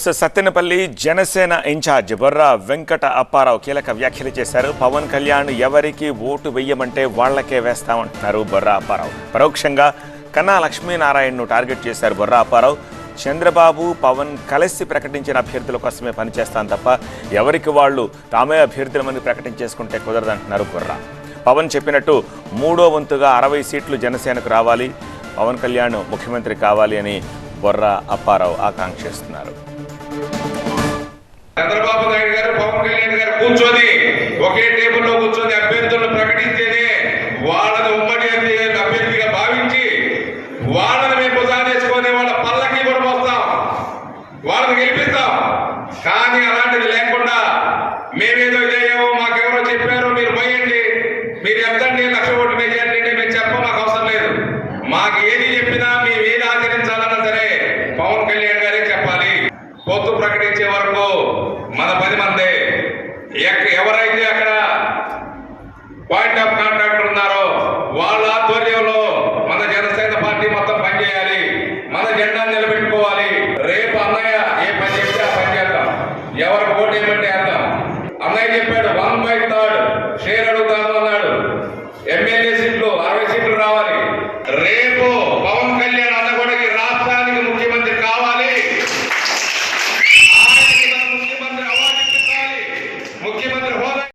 Sattenapalli Janasena incharge Borra Venkata Apparao కీలక వ్యాఖ్యలు చేశారు. పవన్ కళ్యాణ్ ఎవరికి ఓటు వెయ్యమంటే వాళ్లకే వేస్తామంటున్నారు బొర్రా అప్పారావు. పరోక్షంగా కన్నా లక్ష్మీనారాయణను టార్గెట్ చేశారు బొర్రా అప్పారావు. చంద్రబాబు పవన్ కలిసి ప్రకటించిన అభ్యర్థుల కోసమే పనిచేస్తాను తప్ప ఎవరికి వాళ్ళు తామే అభ్యర్థులమని ప్రకటించేసుకుంటే కుదరదంటున్నారు బొర్రా. పవన్ చెప్పినట్టు మూడో వంతుగా 60 సీట్లు జనసేనకు రావాలి, పవన్ కళ్యాణ్ ముఖ్యమంత్రి కావాలి అని బొర్రా అప్పారావు ఆకాంక్షిస్తున్నారు. చంద్రబాబు నాయుడు గారు పవన్ కళ్యాణ్ గారు కూర్చొని ఒకే టేబుల్లో కూర్చొని అభ్యర్థులను ప్రకటించేనే వాళ్ళని ఉమ్మడి అభ్యర్థిగా భావించి వాళ్ళని మేము భుజానేసుకొని వాళ్ళ పల్లకి కూడా మోస్తాం, వాళ్ళని గెలిపిస్తాం. కానీ అలాంటిది లేకుండా మేమేదో ఇదేమో మాకెవరో చెప్పారు మీరు పోయండి, మీరు ఎంతండి 1,00,000 ఓట్లు మెజారిటీ అంటే మేము చెప్పం, మాకు అవసరం లేదు. మాకు ఏది చెప్పినా మేము ఏది ఆచరించాలన్నా సరే పవన్ కళ్యాణ్ గారే చెప్పాలి. పొత్తు ప్రకటించే వరకు మన 10 మందే. ఎవరైతే అక్కడ పాయింట్ ఆఫ్ కాంటాక్ట్ ఉన్నారో వాళ్ళ ఆధ్వర్యంలో మన జనసేన పార్టీ మొత్తం పనిచేయాలి, మన జెండాను నిలబెట్టుకోవాలి. రేపు అన్నయ్య ఏ పని చెప్తే ఆ పని చేద్దాం, ఎవరికి ఓటు ఏమంటే వేద్దాం. అన్నయ్య చెప్పారు